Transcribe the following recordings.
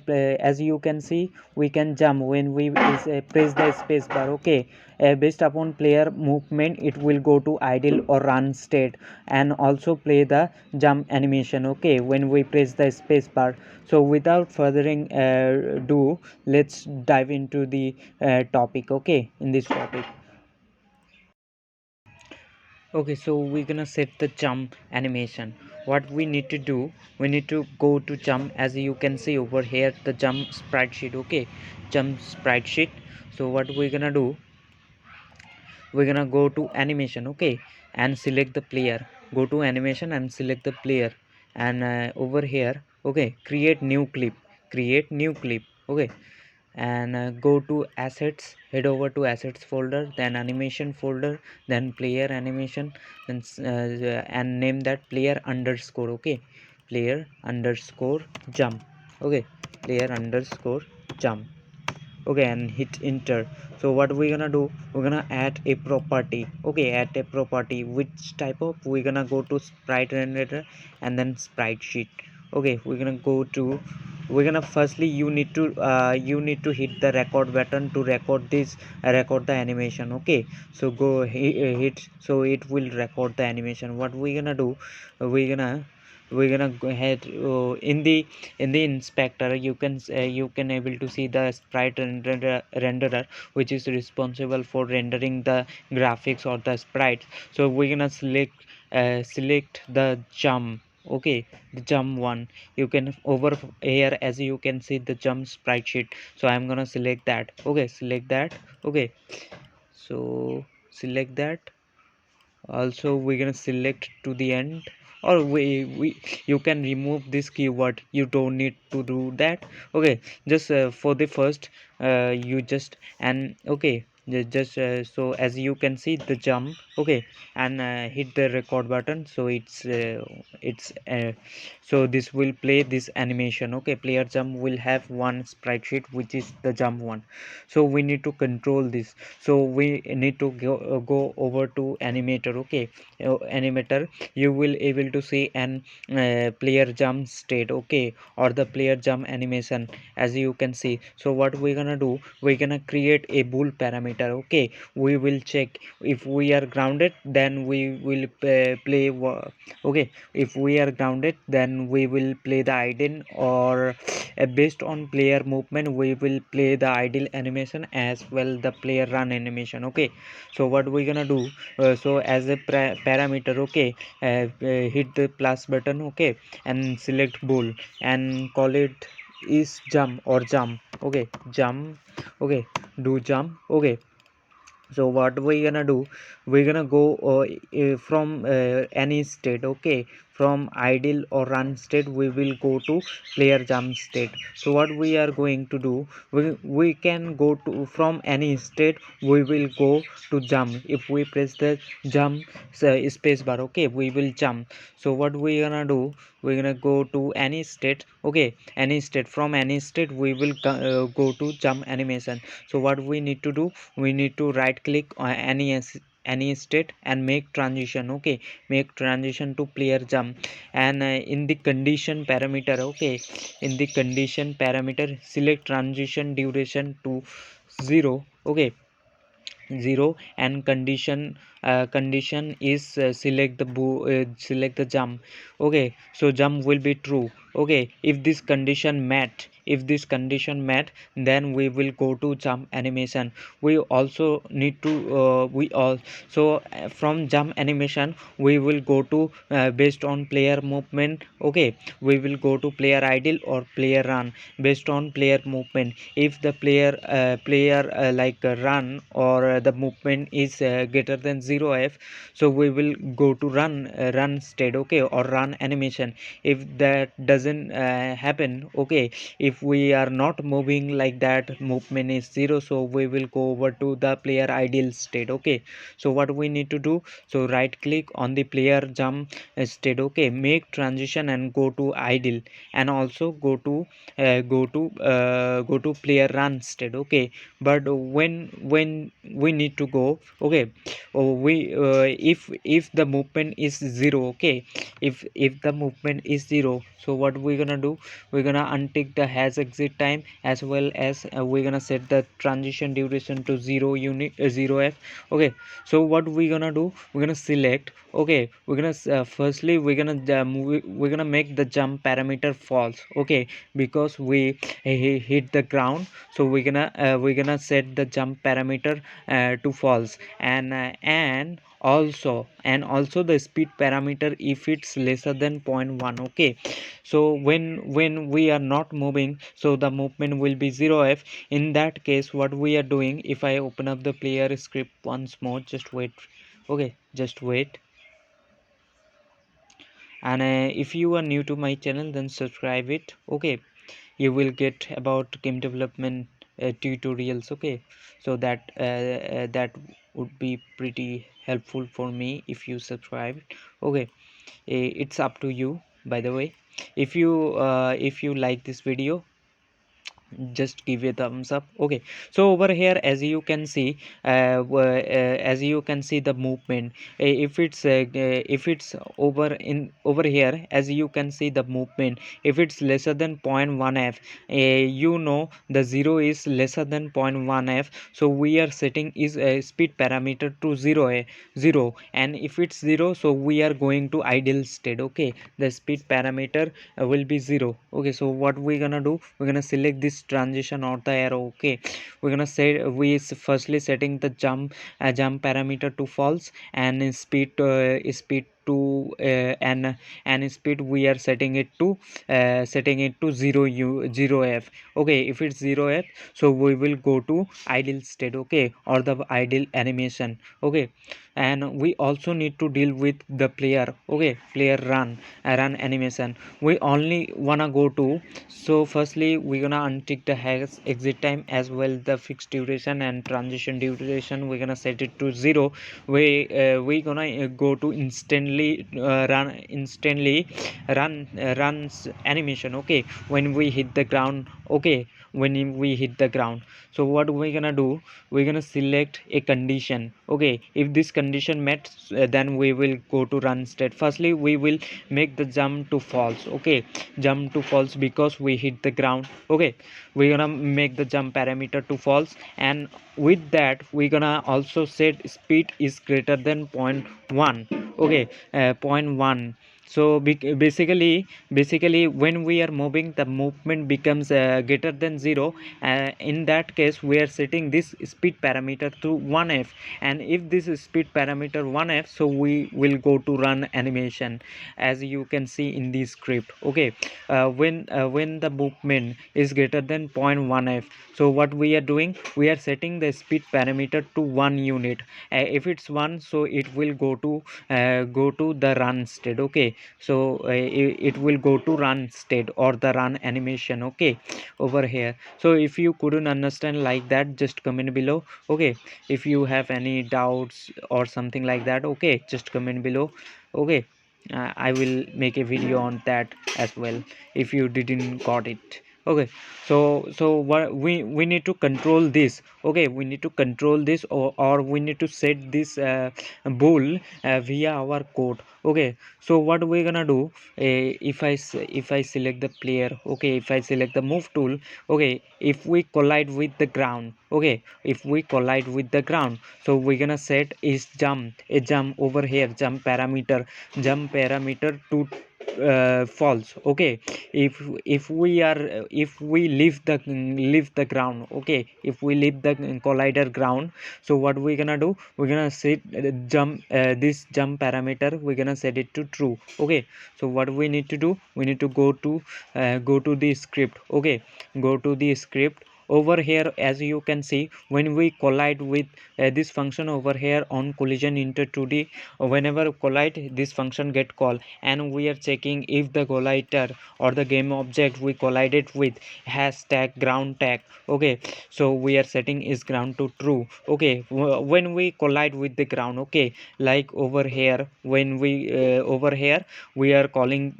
as you can see, we can jump when we press the space bar. Okay, based upon player movement, it will go to idle or run state, and also play the jump animation. Okay, when we press the space bar. So without furthering ado, let's dive into the topic. Okay, in this topic. Okay, so we're gonna set the jump animation. What we need to do, we need to go to jump. As you can see over here, the jump sprite sheet. Okay, jump sprite sheet. So what we're gonna do, we're gonna go to animation. Okay, and select the player. Go to animation and select the player, and over here, okay, create new clip. Create new clip. Okay, and go to assets, head over to assets folder, then animation folder, then player animation, then and name that player underscore. Okay, player underscore jump. Okay, player underscore jump. Okay, and hit enter. So what we're gonna do, we're gonna add a property. Okay, add a property. Which type of, we're gonna go to sprite renderer and then sprite sheet. Okay, we're gonna go to, we're gonna firstly, you need to hit the record button to record this, record the animation. Okay, so go hit, so it will record the animation. What we're gonna do, we're gonna go ahead in the inspector. You can able to see the sprite renderer, which is responsible for rendering the graphics or the sprites. So we're gonna select the jump. Okay, the jump one. You can over here, as you can see, the jump sprite sheet. So I'm gonna select that. Okay, select that. Okay, so select that. Also we're gonna select to the end, or we you can remove this keyword. You don't need to do that. Okay, just for the first, you just, and okay, just so as you can see the jump. Okay, and hit the record button. So it's so this will play this animation. Okay, player jump will have one sprite sheet, which is the jump one. So we need to control this. So we need to go over to animator. Okay, animator, you will able to see an player jump state. Okay, or the player jump animation, as you can see. So what we're gonna do, we're gonna create a bool parameter. Okay, we will check if we are grounded, then we will play okay, if we are grounded, then we will play the idle, or based on player movement, we will play the idle animation as well the player run animation. Okay, so what we're gonna do, so as a parameter. Okay, hit the plus button. Okay, and select bool and call it is jump or jump. Okay, jump. Okay, do jump. Okay, so what we're gonna do, we're gonna go from any state. Okay, from idle or run state, we will go to player jump state. So what we are going to do, we can go to from any state, we will go to jump. If we press the jump space bar, okay, we will jump. So what we gonna do, we're gonna go to any state. Okay, any state, from any state we will go to jump animation. So what we need to do, we need to right click on any state and make transition. Okay, make transition to player jump, and in the condition parameter. Okay, in the condition parameter, select transition duration to 0. Okay, 0, and condition is select the jump. Okay, so jump will be true. Okay, if this condition met, then we will go to jump animation. We also need to we all so from jump animation, we will go to based on player movement. Okay, we will go to player idle or player run based on player movement. If the player like run, or the movement is greater than 0f, so we will go to run state. Okay, or run animation. If that doesn't happen, okay, if we are not moving like that, movement is 0, so we will go over to the player ideal state. Okay, so what we need to do, so right click on the player jump state. Okay, make transition and go to idle, and also go to player run state. Okay, but when we need to go. Okay, we if the movement is 0. Okay, if the movement is 0, so what we're gonna do, we're gonna untick the as exit time, as well as we're gonna set the transition duration to 0 okay. So what we're gonna do, we're gonna select, okay, we're gonna firstly we're gonna we're gonna make the jump parameter false, okay, because we hit the ground. So we're gonna set the jump parameter to false, and also the speed parameter if it's lesser than 0.1, okay. So when we are not moving, so the movement will be 0f. In that case, what we are doing, if I open up the player script once more, just wait, okay, just wait. And if you are new to my channel, then subscribe it, okay. You will get about game development tutorials, okay. So that would be pretty helpful for me if you subscribe, okay. It's up to you, by the way. If you like this video, just give a thumbs up, okay. So over here, as you can see, as you can see the movement, if it's over here, as you can see the movement, if it's lesser than 0.1 f, you know the 0 is lesser than 0.1 f. So we are setting is a speed parameter to 0, and if it's 0, so we are going to idle state, okay. The speed parameter will be 0, okay. So what we're gonna do, we're gonna select this transition or the arrow, okay. We're gonna say firstly setting the jump parameter to false, and speed to and speed we are setting it to 0 f, okay. If it's 0 f, so we will go to idle state, okay, or the idle animation, okay. And we also need to deal with the player, okay, player run animation. We only wanna go to, so firstly we're gonna untick the exit time, as well the fixed duration and transition duration, we're gonna set it to 0. We gonna go to runs animation, okay, when we hit the ground, okay, when we hit the ground. So what we're gonna do, we're gonna select a condition, okay. If this condition met, then we will go to run state. Firstly we will make the jump to false, okay, jump to false, because we hit the ground, okay. We're gonna make the jump parameter to false, and with that we're gonna also set speed is greater than 0.1, okay. 0.1. So basically when we are moving, the movement becomes greater than 0. In that case, we are setting this speed parameter to 1f, and if this is speed parameter 1f, so we will go to run animation, as you can see in this script, okay. When the movement is greater than 0.1 f, so what we are doing, we are setting the speed parameter to 1 unit. If it's 1, so it will go to the run state, okay. So it will go to run state or the run animation, okay, over here. So if you couldn't understand like that, just comment below, okay. If you have any doubts or something like that, okay, just comment below, okay. I will make a video on that as well if you didn't got it, okay. So what we need to control this, okay. We need to control this, or we need to set this bool via our code, okay. So what we're gonna do, if I select the player, okay, if I select the move tool, okay, if we collide with the ground, okay, if we collide with the ground, so we're gonna set is a jump over here, jump parameter to false, okay. If we leave the ground, okay, if we leave the collider ground, so what we're gonna do, we're gonna set this jump parameter, we're gonna set it to true, okay. So what we need to do, we need to go to the script, okay, go to the script. Over here, as you can see, when we collide with this function over here on collision inter 2D, whenever collide, this function get called, and we are checking if the collider or the game object we collided with has tag ground tag, okay. So we are setting is ground to true, okay. When we collide with the ground, okay, like over here, when we over here we are calling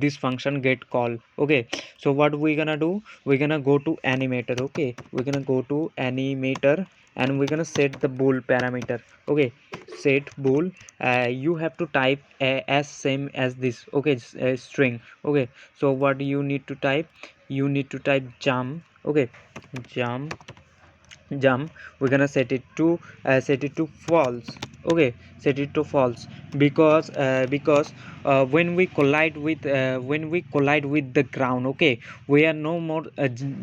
this function get call, Okay, so what we're gonna do, we're gonna go to animator. Okay, we're gonna go to animator and we're gonna set the bool parameter. Okay, set bool. You have to type as same as this. Okay, string. Okay, so what you need to type, you need to type jump. Okay, jump. We're gonna set it to false. Okay, set it to false, because when we collide with the ground, okay, we are no more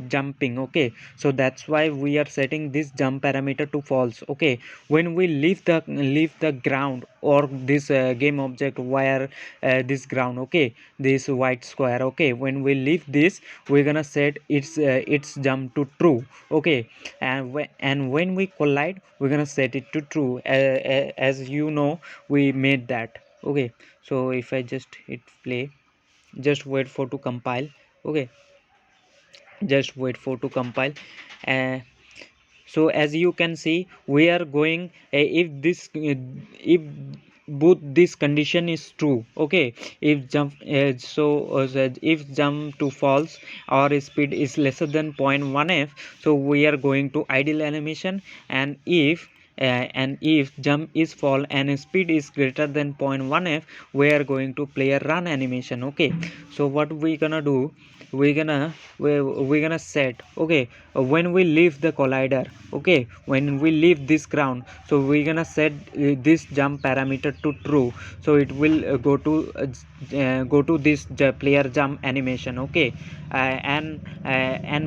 jumping. Okay, so that's why we are setting this jump parameter to false. Okay, when we leave the ground or this game object where this ground, okay, this white square, okay, when we leave this, we're gonna set its jump to true. Okay, and when we collide, we're gonna set it to true, as you know, we made that. Okay, so if I just hit play, just wait for to compile. Okay, just wait for to compile. uh, so as you can see, we are going, if both this condition is true. Okay, if jump if jump to false or speed is lesser than 0.1 f, so we are going to idle animation. And if jump is fall and speed is greater than 0.1 f, we are going to play a run animation. Okay, so what we gonna do, we're gonna set. Okay, when we leave the collider, okay, when we leave this ground, so we're gonna set this jump parameter to true, so it will go to this player jump animation. Okay, and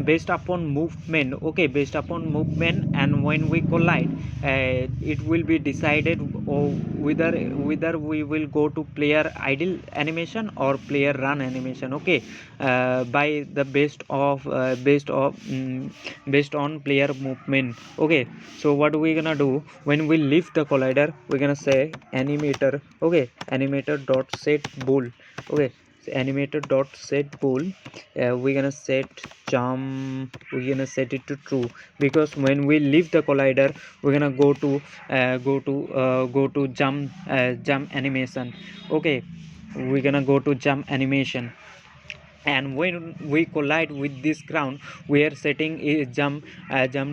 based upon movement, okay, based upon movement, and when we collide, it will be decided whether we will go to player idle animation or player run animation. Okay, by the based on player movement. Okay, so what we're gonna do, when we leave the collider, we're gonna say animator. Okay, animator dot set bool. Okay, so animator dot set bool. We're gonna set jump, we're gonna set it to true, because when we leave the collider, we're gonna go to jump animation. Okay, we're gonna go to jump animation, and when we collide with this ground, we are setting a jump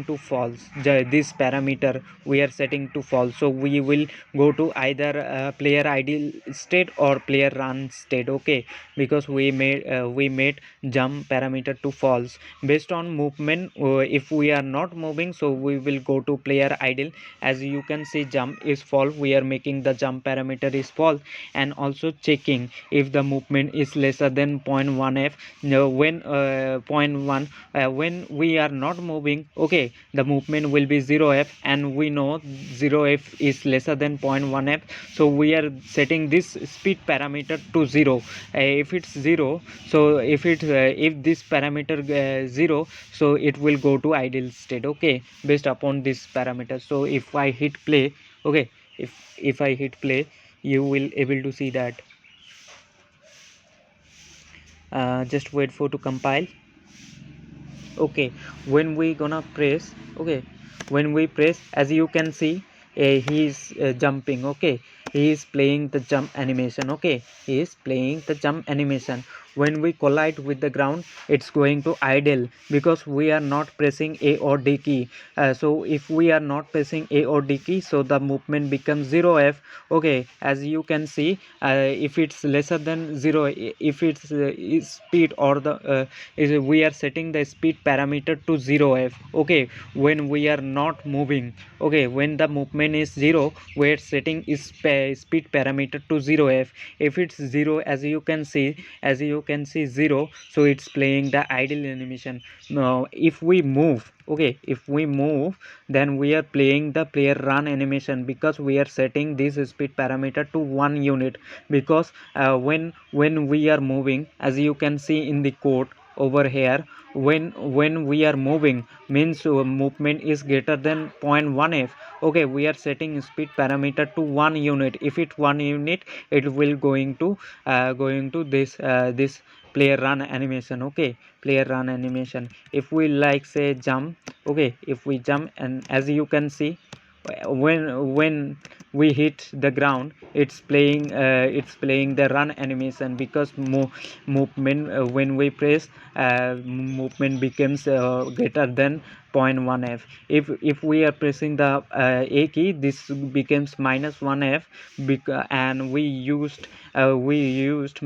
to false. This parameter we are setting to false, so we will go to either player ideal state or player run state. Okay, because we made jump parameter to false. Based on movement, if we are not moving, so we will go to player idle. As you can see, jump is false, we are making the jump parameter is false. And also checking if the movement is lesser than 0.1 f. When 0.1, when we are not moving, okay, the movement will be 0 f, and we know 0 f is lesser than 0.1 f, so we are setting this speed parameter to 0. If it's 0, so if this parameter 0, so it will go to idle state. Okay, based upon this parameter. So if I hit play, okay, if I hit play, you will able to see that. Just wait for to compile. Okay, when we gonna press, okay, when we press, as you can see, he is jumping. Okay, he is playing the jump animation. Okay, he is playing the jump animation. When we collide with the ground, it's going to idle, because we are not pressing A or D key. So if we are not pressing A or D key, so the movement becomes 0 f. Okay, as you can see, if it's lesser than 0, if it's is speed or the we are setting the speed parameter to 0 f. Okay, when we are not moving, okay, when the movement is 0, we are setting is speed parameter to 0 f. If it's 0, as you can see 0, so it's playing the idle animation. Now if we move, okay, if we move, then we are playing the player run animation, because we are setting this speed parameter to 1 unit. Because when we are moving, as you can see in the code over here, when we are moving, means movement is greater than 0.1 f. Okay, we are setting speed parameter to 1 unit. If it's 1 unit, it will going to this player run animation. Okay, player run animation. If we like say jump, okay, if we jump, and as you can see, when we hit the ground, it's playing the run animation, because movement, when we press, movement becomes greater than 0.1 f. If we are pressing the a key, this becomes -1 f, and we used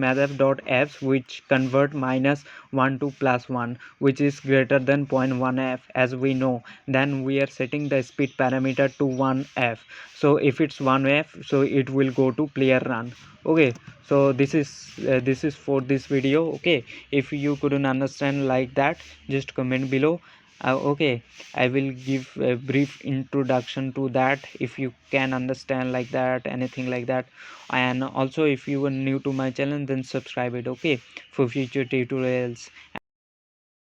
mathf.fs, which convert -1 to +1, which is greater than 0.1 f, as we know. Then we are setting the speed parameter to 1 f. So if it's 1 f, so it will go to player run. Okay, so this is for this video. Okay, if you couldn't understand like that, just comment below. Okay, I will give a brief introduction to that, if you can understand like that, anything like that. And also, if you are new to my channel, then subscribe it, okay, for future tutorials.